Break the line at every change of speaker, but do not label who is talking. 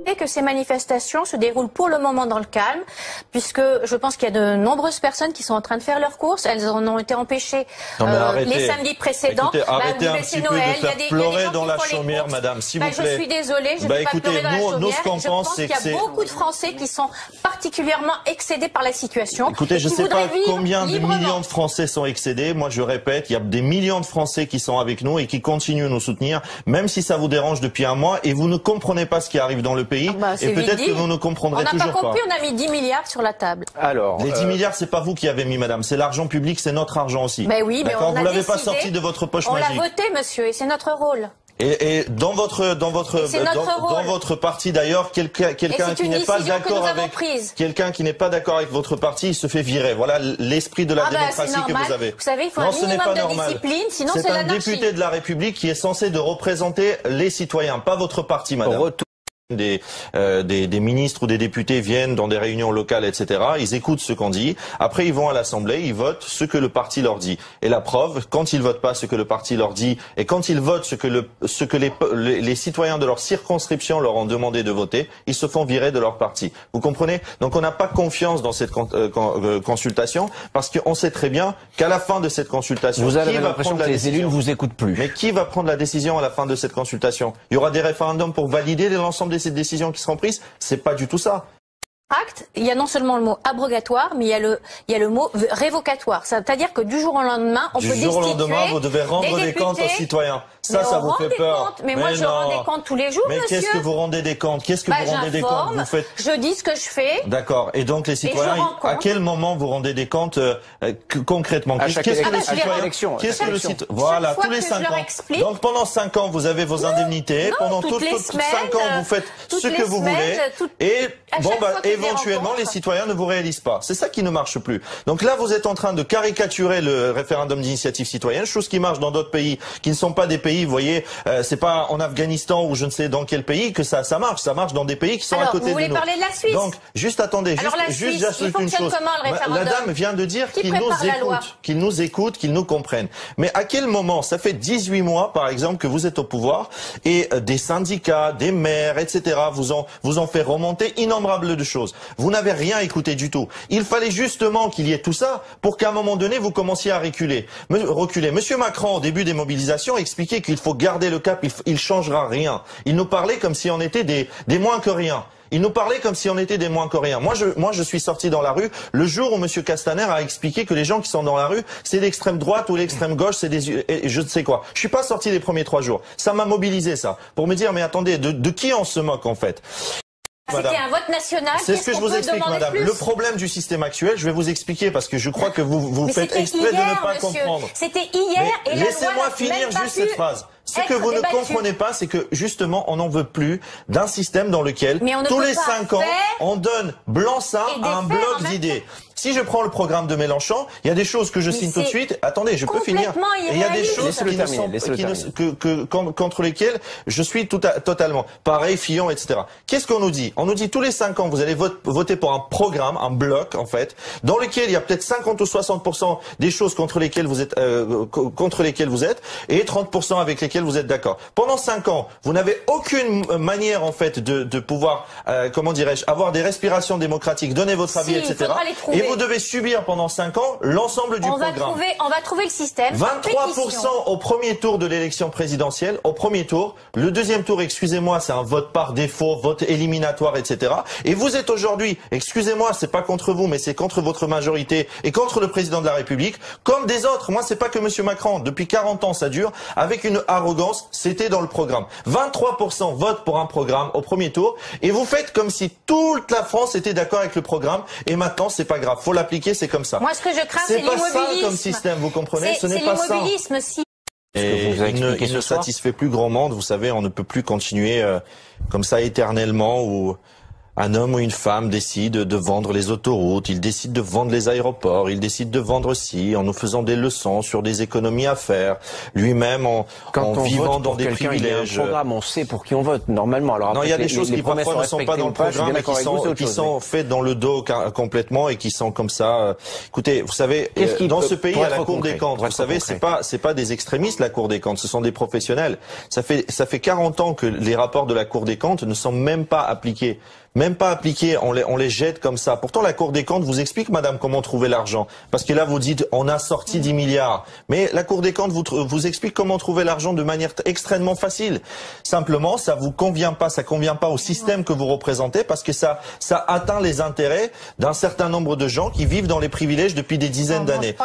Et que ces manifestations se déroulent pour le moment dans le calme, puisque je pense qu'il y a de nombreuses personnes qui sont en train de faire leurs courses. Elles en ont été empêchées les samedis précédents.
Écoutez, arrêtez un petit peu de faire pleurer dans la chaumière, madame, s'il vous plaît.
Je suis désolée, je ne vais pas pleurer dans la chaumière. Je pense qu'il y a beaucoup de Français qui sont particulièrement excédés par la situation.
Écoutez, je ne sais pas combien de millions de Français sont excédés. Moi, je répète, il y a des millions de Français qui sont avec nous et qui continuent de nous soutenir, même si ça vous dérange depuis un mois et vous ne comprenez pas ce qui arrive dans le pays. Et peut-être que vous ne comprendrez toujours pas.
On n'a pas compris, on a mis 10 milliards sur la table.
Alors, les 10 milliards, c'est pas vous qui avez mis, madame. C'est l'argent public, c'est notre argent aussi.
Mais oui, mais on a
vous l'avez pas sorti de votre poche magique.
On l'a voté, monsieur, et c'est notre rôle.
Et dans votre parti d'ailleurs, quelqu'un qui n'est pas d'accord avec votre parti, il se fait virer. Voilà l'esprit de la démocratie que vous avez.
Vous savez, il faut un minimum de discipline, sinon c'est l'anarchie.
C'est un député de la République qui est censé de représenter les citoyens, pas votre parti, madame. Des ministres ou des députés viennent dans des réunions locales, etc. Ils écoutent ce qu'on dit. Après, ils vont à l'Assemblée, ils votent ce que le parti leur dit. Et la preuve, quand ils votent pas ce que le parti leur dit, et quand ils votent ce que les citoyens de leur circonscription leur ont demandé de voter, ils se font virer de leur parti. Vous comprenez? Donc, on n'a pas confiance dans cette consultation, parce qu'on sait très bien qu'à la fin de cette consultation,
vous avez l'impression que les élus ne vous écoutent plus.
Mais qui va prendre la décision à la fin de cette consultation? Il y aura des référendums pour valider l'ensemble de ces décisions qui seront prises, c'est pas du tout ça.
Acte, il y a non seulement le mot abrogatoire, mais il y a le mot révocatoire. C'est-à-dire que du jour au lendemain, on peut destituer. Du jour au lendemain,
vous devez rendre des comptes aux citoyens. Ça vous fait peur.
Mais moi, je rends des comptes tous les jours, monsieur.
Mais qu'est-ce que vous rendez des comptes? Qu'est-ce que vous rendez des comptes? Vous faites.
Je dis ce que je fais.
D'accord. Et donc les citoyens, à quel moment vous rendez des comptes concrètement?
Qu'est-ce que les citoyens?
Voilà, tous les 5 ans. Donc pendant 5 ans, vous avez vos indemnités. Pendant toutes 5 ans, vous faites ce que vous voulez. Et bon, éventuellement, les citoyens ne vous réalisent pas. C'est ça qui ne marche plus. Donc là, vous êtes en train de caricaturer le référendum d'initiative citoyenne, chose qui marche dans d'autres pays qui ne sont pas des pays, vous voyez, c'est pas en Afghanistan ou je ne sais dans quel pays que ça marche. Ça marche dans des pays qui sont à côté de nous.
Vous voulez parler de la Suisse?
Donc, juste attendez, j'ajoute une chose. La dame vient de dire qu'il nous écoute, qu'il nous comprenne. Mais à quel moment? Ça fait 18 mois, par exemple, que vous êtes au pouvoir et des syndicats, des maires, etc. vous ont fait remonter innombrables de choses. Vous n'avez rien écouté du tout. Il fallait justement qu'il y ait tout ça pour qu'à un moment donné, vous commenciez à reculer. Monsieur Macron, au début des mobilisations, expliquait qu'il faut garder le cap, il changera rien. Il nous parlait comme si on était des moins que rien. Il nous parlait comme si on était des moins que rien. Moi, je suis sorti dans la rue le jour où monsieur Castaner a expliqué que les gens qui sont dans la rue, c'est l'extrême droite ou l'extrême gauche, c'est je ne sais quoi. Je suis pas sorti les premiers 3 jours. Ça m'a mobilisé, ça. Pour me dire, mais attendez, de qui on se moque, en fait?
C'était un vote national.
C'est ce que je vous explique, madame. Le problème du système actuel, je vais vous expliquer parce que je crois que vous faites exprès de ne pas comprendre.
C'était hier et
laissez-moi finir juste cette phrase. Ce que vous ne comprenez pas, c'est que justement, on n'en veut plus d'un système dans lequel tous les 5 ans, on donne blanc-seing à un bloc d'idées. Si je prends le programme de Mélenchon, il y a des choses que je signe tout de suite. Attendez, je peux finir. Et il y a des choses contre lesquelles je suis totalement pareil, Fillon, etc. Qu'est-ce qu'on nous dit? On nous dit tous les 5 ans, vous allez voter pour un programme, un bloc en fait, dans lequel il y a peut-être 50 ou 60% des choses contre lesquelles vous êtes, et 30% avec lesquelles vous êtes d'accord. Pendant 5 ans, vous n'avez aucune manière en fait de pouvoir, comment dirais-je, avoir des respirations démocratiques, donner votre avis, etc. Et vous devez subir pendant 5 ans l'ensemble du programme.
On va trouver le système.
23% au premier tour de l'élection présidentielle, au premier tour. Le deuxième tour, excusez-moi, c'est un vote par défaut, vote éliminatoire, etc. Et vous êtes aujourd'hui, excusez-moi, c'est pas contre vous, mais c'est contre votre majorité et contre le président de la République, comme des autres. Moi, c'est pas que monsieur Macron. Depuis 40 ans, ça dure. Avec une arrogance, c'était dans le programme. 23% votent pour un programme au premier tour. Et vous faites comme si toute la France était d'accord avec le programme. Et maintenant, c'est pas grave. Faut l'appliquer, c'est comme ça.
Moi, ce que je crains, c'est l'immobilisme.
C'est pas ça comme système, vous comprenez? Ce n'est pas ça.
C'est l'immobilisme, si.
Et il ne satisfait plus grand monde. Vous savez, on ne peut plus continuer comme ça éternellement ou Un homme ou une femme décide de vendre les autoroutes, il décide de vendre les aéroports, il décide de vendre ci, en nous faisant des leçons sur des économies à faire, lui-même en vivant dans des privilèges.
Il y a un programme, on sait pour qui on vote normalement. Alors
non, il y a des choses qui parfois ne sont pas dans le programme et qui sont faites dans le dos complètement et qui sont comme ça. Écoutez, vous savez, dans ce pays, il y a la Cour des comptes. Vous savez, c'est pas des extrémistes la Cour des comptes, ce sont des professionnels. Ça fait 40 ans que les rapports de la Cour des comptes ne sont même pas appliqués. Même pas appliqués, on les jette comme ça. Pourtant, la Cour des comptes vous explique, madame, comment trouver l'argent. Parce que là, vous dites, on a sorti 10 milliards. Mais la Cour des comptes vous explique comment trouver l'argent de manière extrêmement facile. Simplement, ça convient pas au système que vous représentez parce que ça atteint les intérêts d'un certain nombre de gens qui vivent dans les privilèges depuis des dizaines d'années.